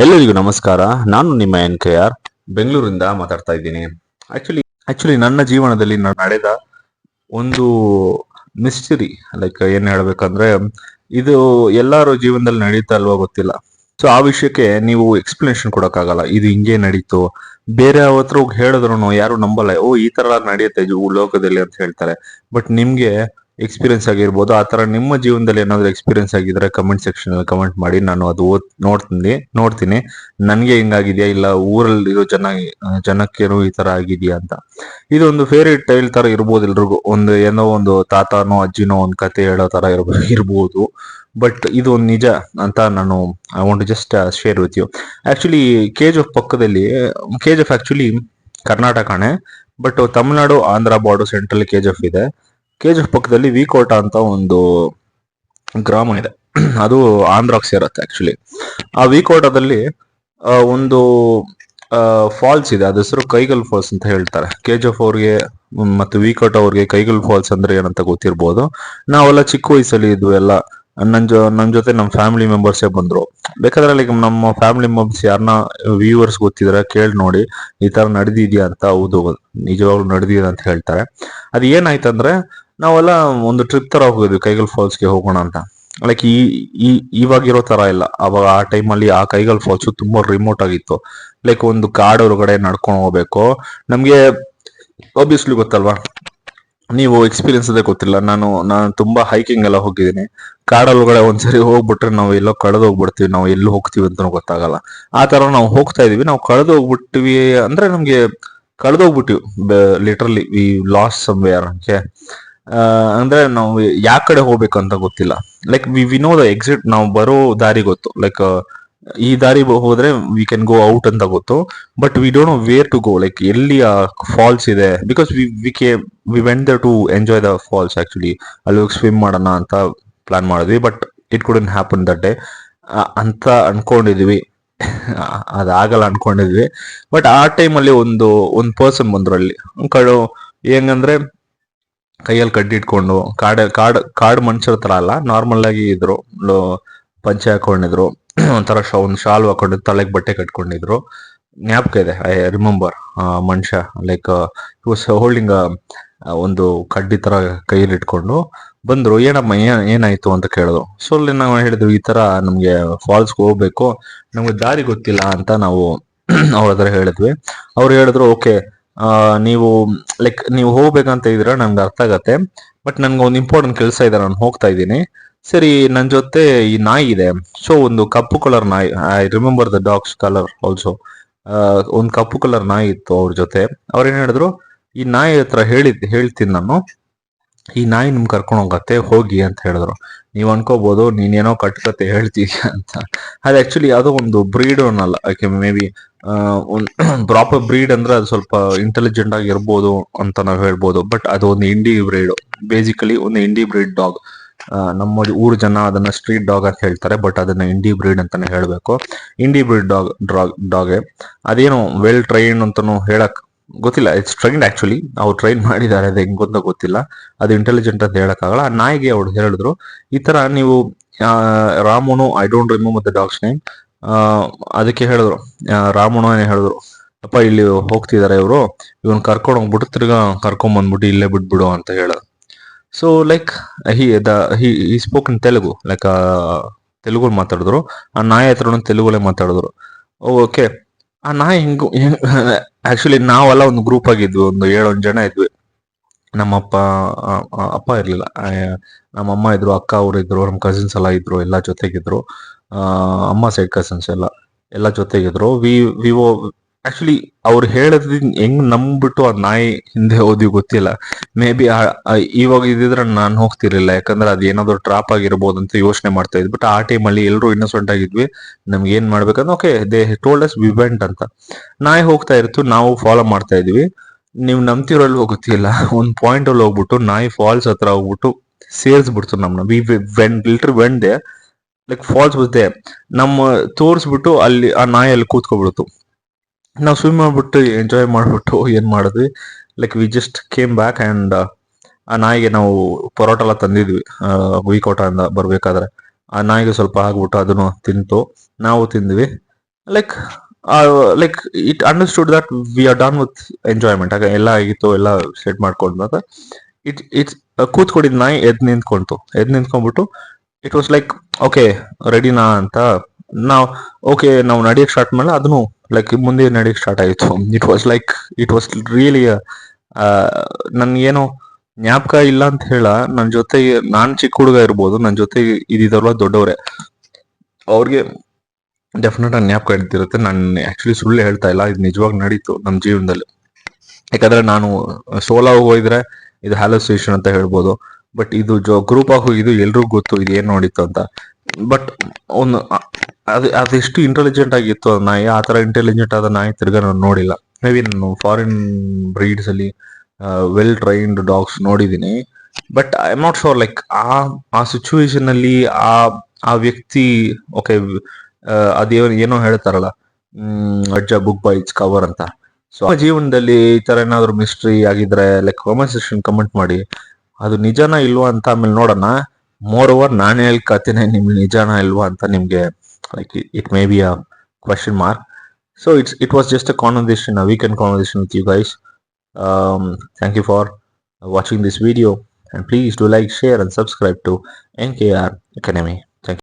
ಎಲ್ಲರಿಗೂ ನಮಸ್ಕಾರ. ನಾನು ನಿಮ್ಮ NKR ಬೆಂಗಳೂರಿಂದ ಮಾತಾಡ್ತಾ ಇದ್ದೀನಿ. ಆಕ್ಚುಲಿ ನನ್ನ ಜೀವನದಲ್ಲಿ ನಡೆದ ಒಂದು ಮಿಸ್ಟರಿ, ಲೈಕ್ ಏನ್ ಹೇಳ್ಬೇಕಂದ್ರೆ, ಇದು ಎಲ್ಲಾರು ಜೀವನದಲ್ಲಿ ನಡೀತಾ ಅಲ್ವಾ ಗೊತ್ತಿಲ್ಲ. ಸೊ ಆ ವಿಷಯಕ್ಕೆ ನೀವು ಎಕ್ಸ್ಪ್ಲನೇಷನ್ ಕೊಡಕ್ಕಾಗಲ್ಲ. ಇದು ಹಿಂಗೆ ನಡೀತು, ಬೇರೆ ಹತ್ರ ಹೋಗಿ ಹೇಳಿದ್ರು ಯಾರು ನಂಬಲ್ಲ. ಓ, ಈ ತರ ನಡೆಯುತ್ತೆ ಲೋಕದಲ್ಲಿ ಅಂತ ಹೇಳ್ತಾರೆ. ಬಟ್ ನಿಮ್ಗೆ ಎಕ್ಸ್ಪೀರಿಯನ್ಸ್ ಆಗಿರ್ಬೋದು. ಆ ತರ ನಿಮ್ಮ ಜೀವನದಲ್ಲಿ ಏನಾದ್ರು ಎಕ್ಸ್ಪೀರಿಯನ್ಸ್ ಆಗಿದ್ರೆ ಕಮೆಂಟ್ ಸೆಕ್ಷನ್ ಅಲ್ಲಿ ಕಮೆಂಟ್ ಮಾಡಿ. ನಾನು ಅದು ನೋಡ್ತೀನಿ ನನ್ಗೆ ಹಿಂಗಾಗಿದ್ಯಾ, ಇಲ್ಲ ಊರಲ್ಲಿರೋ ಜನಕ್ಕೇನು ಈ ತರ ಆಗಿದ್ಯಾ ಅಂತ. ಇದೊಂದು ಫೇರಿ ಟೈಲ್ ತರ ಇರ್ಬೋದು ಎಲ್ರಿಗೂ. ಏನೋ ಒಂದು ತಾತನೋ ಅಜ್ಜಿನೋ ಒಂದು ಕತೆ ಹೇಳೋ ತರ ಇರ್ಬೋದು. ಬಟ್ ಇದು ಒಂದು ನಿಜ ಅಂತ ನಾನು I want just share with you. Actually KGF ಪಕ್ಕದಲ್ಲಿ, KGF ಆಕ್ಚುಲಿ ಕರ್ನಾಟಕನೇ, but Tamil Nadu Andhra border central KGF ಇದೆ. KGF ಪಕ್ಕದಲ್ಲಿ ವಿಕೋಟ ಅಂತ ಒಂದು ಗ್ರಾಮ ಇದೆ. ಅದು ಆಂಧ್ರಕ್ಕೆ ಸೇರುತ್ತೆ ಆಕ್ಚುಲಿ. ಆ ವಿಕೋಟದಲ್ಲಿ ಒಂದು ಫಾಲ್ಸ್ ಇದೆ. ಅದ ಹೆಸರು ಕೈಗಲ್ ಫಾಲ್ಸ್ ಅಂತ ಹೇಳ್ತಾರೆ. KGF ಅವ್ರಿಗೆ ಮತ್ತು ವಿಕೋಟ ಅವ್ರಿಗೆ ಕೈಗಲ್ ಫಾಲ್ಸ್ ಅಂದ್ರೆ ಏನಂತ ಗೊತ್ತಿರ್ಬೋದು. ನಾವೆಲ್ಲ ಚಿಕ್ಕ ವಯಸ್ಸಲ್ಲಿ ಇದ್ವು ಎಲ್ಲ. ನನ್ ಜೊತೆ ನಮ್ಮ ಫ್ಯಾಮಿಲಿ ಮೆಂಬರ್ಸೇ ಬಂದ್ರು. ಬೇಕಾದ್ರೆ ಲೈಕ್ ನಮ್ಮ ಫ್ಯಾಮಿಲಿ ಮೆಂಬರ್ಸ್ ಯಾರನ್ನ ವ್ಯೂವರ್ಸ್ ಗೊತ್ತಿದ್ರೆ ಕೇಳಿ ನೋಡಿ, ಈ ತರ ನಡೆದಿದ್ಯಾ ಅಂತ. ಹೌದು, ನಿಜವಾಗ್ಲೂ ನಡೆದಿದೆ ಅಂತ ಹೇಳ್ತಾರೆ. ಅದ್ ಏನಾಯ್ತಂದ್ರೆ, ನಾವೆಲ್ಲ ಒಂದು ಟ್ರಿಪ್ ತರ ಹೋಗಿದ್ವಿ ಕೈಗಲ್ ಫಾಲ್ಸ್ಗೆ ಹೋಗೋಣ ಅಂತ. ಲೈಕ್ ಇವಾಗಿರೋ ತರ ಇಲ್ಲ. ಅವಾಗ ಆ ಟೈಮಲ್ಲಿ ಆ ಕೈಗಲ್ ಫಾಲ್ಸ್ ತುಂಬಾ ರಿಮೋಟ್ ಆಗಿತ್ತು. ಲೈಕ್ ಒಂದು ಕಾಡ್ ಒಳಗಡೆ ನಡ್ಕೊಂಡು ಹೋಗ್ಬೇಕು. ನಮ್ಗೆ ಆಬ್ವಿಯಸ್ಲಿ ಗೊತ್ತಲ್ವಾ, ನೀವು ಎಕ್ಸ್ಪೀರಿಯನ್ಸ್ ಅದೇ ಗೊತ್ತಿಲ್ಲ. ನಾನು ತುಂಬಾ ಹೈಕಿಂಗ್ ಎಲ್ಲ ಹೋಗಿದ್ದೀನಿ. ಕಾಡೊಳಗಡೆ ಒಂದ್ಸರಿ ಹೋಗ್ಬಿಟ್ರೆ ನಾವು ಎಲ್ಲೋ ಕಳೆದೋಗ್ಬಿಡ್ತೀವಿ. ನಾವು ಎಲ್ಲಿ ಹೋಗ್ತೀವಿ ಅಂತ ಗೊತ್ತಾಗಲ್ಲ. ಆ ತರ ನಾವು ಹೋಗ್ತಾ ಇದೀವಿ. ನಾವು ಕಳೆದೋಗ್ಬಿಟ್ಟಿವಿ ಅಂದ್ರೆ ನಮ್ಗೆ ಕಳೆದೋಗ್ಬಿಟ್ಟಿವಿ. Literally we lost somewhere. ಅಂದ್ರೆ ನಾವು ಯಾವ ಕಡೆ ಹೋಗ್ಬೇಕು ಅಂತ ಗೊತ್ತಿಲ್ಲ. Like we know the exit. ನಾವು ಬರೋ ದಾರಿ ಗೊತ್ತು. ಲೈಕ್ ಈ ದಾರಿ ಹೋದ್ರೆ ವಿ ಕ್ಯಾನ್ ಗೋ ಔಟ್ ಅಂತ ಗೊತ್ತು. But we don't know where to go. Like ಎಲ್ಲಿ ಆ ಫಾಲ್ಸ್ ಇದೆ. Because we went there to enjoy the falls actually. ಅಲ್ಲಿ ಹೋಗಿ ಸ್ವಿಮ್ ಮಾಡೋಣ ಅಂತ ಪ್ಲಾನ್ ಮಾಡಿದ್ವಿ. But it couldn't happen that day ಅಂತ ಅನ್ಕೊಂಡಿದ್ವಿ. ಅದಾಗಲ್ಲ ಅನ್ಕೊಂಡಿದ್ವಿ. ಬಟ್ ಆ ಟೈಮಲ್ಲಿ ಒಂದು ಪರ್ಸನ್ ಬಂದ್ರು ಅಲ್ಲಿ. ಹೆಂಗಂದ್ರೆ, ಕೈಯಲ್ಲಿ ಕಡ್ಡಿ ಇಟ್ಕೊಂಡು, ಕಾಡ್ ಮನುಷ್ಯರ ತರ ಅಲ್ಲ, ನಾರ್ಮಲ್ ಆಗಿ ಇದ್ರು. ಪಂಚೆ ಹಾಕೊಂಡಿದ್ರು, ಒಂಥರ ಒಂದು ಶಾಲು ಹಾಕೊಂಡಿದ್ರು, ತಲೆಗೆ ಬಟ್ಟೆ ಕಟ್ಕೊಂಡಿದ್ರು. ಜ್ಞಾಪಕ ಇದೆ, ಐ ರಿಮೆಂಬರ್. ಮನುಷ್ಯ ಲೈಕ್ ವಾಸ್ ಹೋಲ್ಡಿಂಗ್ ಒಂದು ಕಡ್ಡಿ ತರ ಕೈಯಲ್ಲಿ ಇಟ್ಕೊಂಡು ಬಂದ್ರು. ಏನಮ್ಮ ಏನಾಯ್ತು ಅಂತ ಕೇಳಿದ್ರು. ಸೊ ಅಲ್ಲಿ ನಾವು ಹೇಳಿದ್ವಿ, ಈ ತರ ನಮ್ಗೆ ಫಾಲ್ಸ್ಗೆ ಹೋಗ್ಬೇಕು, ನಮ್ಗೆ ದಾರಿ ಗೊತ್ತಿಲ್ಲ ಅಂತ ನಾವು ಅವ್ರ ಹತ್ರ ಹೇಳಿದ್ವಿ. ಅವ್ರು ಹೇಳಿದ್ರು, ಓಕೆ, ನೀವು ಲೈಕ್ ನೀವು ಹೋಗ್ಬೇಕಂತ ಇದ್ರ ನನ್ಗೆ ಅರ್ಥ ಆಗತ್ತೆ. ಬಟ್ ನನ್ಗೆ ಒಂದು ಇಂಪಾರ್ಟೆಂಟ್ ಕೆಲಸ ಇದೆ, ನಾನು ಹೋಗ್ತಾ ಇದ್ದೀನಿ. ಸರಿ, ನನ್ ಜೊತೆ ಈ ನಾಯಿ ಇದೆ. ಸೊ ಒಂದು ಕಪ್ಪು ಕಲರ್ ನಾಯಿ, I remember the dogs colour also. ಒಂದು ಕಪ್ಪು ಕಲರ್ ನಾಯಿ ಇತ್ತು ಅವ್ರ ಜೊತೆ. ಅವ್ರೇನ್ ಹೇಳಿದ್ರು, ಈ ನಾಯಿ ಹತ್ರ ಹೇಳ್ತೀನಿ ನಾನು, ಈ ನಾಯಿ ನಿಮ್ ಕರ್ಕೊಂಡು ಹೋಗತ್ತೆ, ಹೋಗಿ ಅಂತ ಹೇಳಿದ್ರು. ನೀವ್ ಅನ್ಕೋಬಹುದು, ನೀನೇನೋ ಕಟ್ಕತೆ ಹೇಳ್ತೀಯ ಅಂತ. ಅದು ಆಕ್ಚುಲಿ ಅದು ಒಂದು ಬ್ರೀಡ್ ಅನ್ನಲ್ಲ. ಮೇ ಬಿ ಒಂದು ಪ್ರಾಪರ್ ಬ್ರೀಡ್ ಅಂದ್ರೆ ಅದು ಸ್ವಲ್ಪ ಇಂಟೆಲಿಜೆಂಟ್ ಆಗಿ ಇರ್ಬೋದು ಅಂತ ನಾವು ಹೇಳ್ಬೋದು. ಬಟ್ ಅದು ಒಂದು ಇಂಡಿ ಬ್ರೀಡ್, ಬೇಸಿಕಲಿ ಒಂದು ಇಂಡಿ ಬ್ರೀಡ್ ಡಾಗ್. ನಮ್ಮ ಊರ್ ಜನ ಅದನ್ನ ಸ್ಟ್ರೀಟ್ ಡಾಗ್ ಅಂತ ಹೇಳ್ತಾರೆ. ಬಟ್ ಅದನ್ನ ಇಂಡಿ ಬ್ರೀಡ್ ಅಂತಾನೆ ಹೇಳ್ಬೇಕು. ಇಂಡಿ ಬ್ರೀಡ್ ಡಾಗ್ ಅದೇನು ವೆಲ್ ಟ್ರೈನ್ ಅಂತಾನು ಹೇಳಕ್ ಗೊತ್ತಿಲ್ಲ. It's trained actually. ಅವ್ರು ಟ್ರೈನ್ ಮಾಡಿದ್ದಾರೆ, ಅದು ಹೆಂಗ್ ಅಂತ ಗೊತ್ತಿಲ್ಲ. ಅದು ಇಂಟೆಲಿಜೆಂಟ್ ಅಂತ ಹೇಳಕ್ಕಾಗಲ್ಲ. ಆ ನಾಯಿಗೆ ಅವ್ರು ಹೇಳಿದ್ರು, ಈ ತರ ನೀವು ರಾಮುನು, I don't remember the dog's name. ಅದಕ್ಕೆ ಹೇಳಿದ್ರು, ರಾಮುನು ಏನೇ ಹೇಳಿದ್ರು, ಅಪ್ಪ ಇಲ್ಲಿ ಹೋಗ್ತಿದಾರೆ ಇವರು, ಇವನ್ ಕರ್ಕೊಂಡು ಹೋಗ್ಬಿಟ್ಟು ತಿರ್ಗಾ ಕರ್ಕೊಂಡ್ ಬಂದ್ಬಿಟ್ಟು ಇಲ್ಲೇ ಬಿಟ್ಬಿಡು ಅಂತ ಹೇಳೋದು. So like he spoke in Telugu. Like Telugu ಮಾತಾಡಿದ್ರು. ಆ ನಾಯಿ ಹತ್ರ ತೆಲುಗುಲೇ ಮಾತಾಡಿದ್ರು. ಓಕೆ, ಆ ನಾಯಿ ಆಕ್ಚುಲಿ ನಾವೆಲ್ಲ ಒಂದು ಗ್ರೂಪ್ ಆಗಿದ್ವಿ, ಒಂದು 7 ಜನ ಇದ್ವಿ. ನಮ್ಮಪ್ಪ ಅಪ್ಪ ಇರ್ಲಿಲ್ಲ, ನಮ್ಮಮ್ಮ ಇದ್ರು, ಅಕ್ಕ ಅವ್ರು ಇದ್ರು, ನಮ್ಮ ಕಸಿನ್ಸ್ ಎಲ್ಲ ಇದ್ರು, ಎಲ್ಲ ಜೊತೆಗಿದ್ರು. ಅಮ್ಮ ಸೈಡ್ ಕಸಿನ್ಸ್ ಎಲ್ಲ ಜೊತೆಗಿದ್ರು. ವಿವೋ ಆಕ್ಚುಲಿ ಅವ್ರು ಹೇಳದ್ ಹೆಂಗ್ ನಂಬ್ಬಿಟ್ಟು ಆ ನಾಯಿ ಹಿಂದೆ ಹೋದ್ವಿ ಗೊತ್ತಿಲ್ಲ. ಮೇ ಬಿ ಇವಾಗ ಇದ್ದಿದ್ರೆ ನಾನು ಹೋಗ್ತಿರ್ಲಿಲ್ಲ, ಯಾಕಂದ್ರೆ ಅದು ಏನಾದ್ರು ಟ್ರಾಪ್ ಆಗಿರ್ಬೋದು ಅಂತ ಯೋಚನೆ ಮಾಡ್ತಾ ಇದ್ವಿ. ಬಟ್ ಆ ಟೈಮಲ್ಲಿ ಎಲ್ಲರೂ ಇನ್ನೋಸೆಂಟ್ ಆಗಿದ್ವಿ. ನಮ್ಗೆ ಏನ್ ಮಾಡ್ಬೇಕಂದ್ರೆ, okay they told us we went ಅಂತ. ನಾಯಿ ಹೋಗ್ತಾ ಇರ್ತು, ನಾವು ಫಾಲೋ ಮಾಡ್ತಾ ಇದ್ವಿ. ನೀವು ನಂಬ್ತಿರೋಲ್ವೋ ಗೊತ್ತಿಲ್ಲ, ಒಂದ್ ಪಾಯಿಂಟ್ ಅಲ್ಲಿ ಹೋಗ್ಬಿಟ್ಟು ನಾಯಿ ಫಾಲ್ಸ್ ಹತ್ರ ಹೋಗ್ಬಿಟ್ಟು ಸೇರ್ಸ್ಬಿಡ್ತು ನಮ್ನ. Went there, like falls was there. ನಮ್ಮ ತೋರ್ಸ್ಬಿಟ್ಟು ಅಲ್ಲಿ ಆ ನಾಯಿ ಅಲ್ಲಿ ಕೂತ್ಕೊಬಿಡ್ತು. ನಾವು ಸ್ವಿಮ್ ಮಾಡ್ಬಿಟ್ಟು ಎಂಜಾಯ್ ಮಾಡ್ಬಿಟ್ಟು ಏನ್ ಮಾಡಿದ್ವಿ, like we just came back. And ಆ ನಾಯಿಗೆ ನಾವು ಪರೋಟ ಎಲ್ಲ ತಂದಿದ್ವಿ ವಿಕೋಟ ಇಂದ ಬರ್ಬೇಕಾದ್ರೆ. ಆ ನಾಯಿಗೆ ಸ್ವಲ್ಪ ಆಗ್ಬಿಟ್ಟು ಅದನ್ನು ತಿಂತು, ನಾವು ತಿಂದ್ವಿ. Like like it understood that we are done with enjoyment. ಆಗ ಎಲ್ಲ ಆಗಿತ್ತು, ಎಲ್ಲ ಸೆಟ್ ಮಾಡ್ಕೊಂಡಾಗ ಇಟ್ಸ್ ಕೂತ್ಕೊಂಡಿದ್ ನಾಯಿ ಎದ್ ನಿಂತ್ಕೊಂಡ್ಬಿಟ್ಟು ಇಟ್ ವಾಸ್ ಲೈಕ್ ಓಕೆ ರೆಡಿನಾ ಅಂತ. ನಾವು ಓಕೆ ನಾವು ನಡಿಯಕ್ ಸ್ಟಾರ್ಟ್ ಮಾಡಲ್ಲ, ಅದನ್ನು ಲೈಕ್ ಮುಂದೆ ನಡಿಯಕ್ ಸ್ಟಾರ್ಟ್ ಆಯಿತು. ಇಟ್ ವಾಸ್ ರಿಯಲಿ ನನ್ಗೇನೋ ಜ್ಞಾಪಕ ಇಲ್ಲ ಅಂತ ಹೇಳ, ನನ್ನ ಜೊತೆ ನಾನ್ ಚಿಕ್ಕ ಹುಡುಗ ಇರ್ಬೋದು, ನನ್ನ ಜೊತೆ ಇದಿದಾರಲ್ಲ ದೊಡ್ಡವ್ರೆ, ಅವ್ರಿಗೆ ಡೆಫಿನೆಟ್ ಆಗಿ ಜ್ಞಾಪಕ ಇಡ್ತಿರುತ್ತೆ. ನಾನು ಆಕ್ಚುಲಿ ಸುಳ್ಳು ಹೇಳ್ತಾ ಇಲ್ಲ, ಇದು ನಿಜವಾಗಿ ನಡೀತು ನಮ್ಮ ಜೀವನದಲ್ಲಿ. ಯಾಕಂದ್ರೆ ನಾನು ಸೋಲೋ ಹೋಗಿದ್ರೆ ಇದು ಹ್ಯಾಲೋಸಿನೇಷನ್ ಅಂತ ಹೇಳ್ಬೋದು, ಬಟ್ ಇದು ಗ್ರೂಪ್ ಆಗಿ ಹೋಗಿದ್ದು ಎಲ್ರಿಗೂ ಗೊತ್ತು ಇದು ಏನ್ ನೋಡಿತ್ತು ಅಂತ. ಬಟ್ ಒಂದು ಅದೆಷ್ಟು ಇಂಟೆಲಿಜೆಂಟ್ ಆಗಿತ್ತು ಆ ನಾಯಿ, ಆ ತರ ಇಂಟೆಲಿಜೆಂಟ್ ಆದ ನಾಯಿ ತಿರ್ಗಾ ನಾನು ನೋಡಿಲ್ಲ. ಮೇ ಬಿ ನಾನು ಫಾರಿನ್ ಬ್ರೀಡ್ಸ್ ಅಲ್ಲಿ ವೆಲ್ ಟ್ರೈನ್ಡ್ ಡಾಗ್ಸ್ ನೋಡಿದೀನಿ, but I am not sure like ಆ ಸಿಚುವೇಶನ್ ಅಲ್ಲಿ ಆ ವ್ಯಕ್ತಿ ಓಕೆ ಏನೋ ಹೇಳ್ತಾರಲ್ಲ, ಅಜ್ಜ ಬುಕ್ ಬೈ ಇಟ್ಸ್ ಕವರ್ ಅಂತ. ಸೊ ಆ ಜೀವನದಲ್ಲಿ ಈ ತರ ಏನಾದ್ರು ಮಿಸ್ಟ್ರಿ ಆಗಿದ್ರೆ ಲೈಕ್ ಕಾಮೆಂಟ್ ಸೆಕ್ಷನ್ ಕಮೆಂಟ್ ಮಾಡಿ, ಅದು ನಿಜನಾ ಇಲ್ವಾ ಅಂತ ಆಮೇಲೆ ನೋಡೋಣ. ಮೋರ್ ಓವರ್ ನಾನು ಹೇಳ್ಕತೀನಿ ನಿಮ್ಗೆ ನಿಜನಾ ಇಲ್ವಾ ಅಂತ ನಿಮ್ಗೆ like it may be a question mark. So it was just a conversation, a weekend conversation with you guys. Thank you for watching this video, and please do like, share and subscribe to NKR Academy.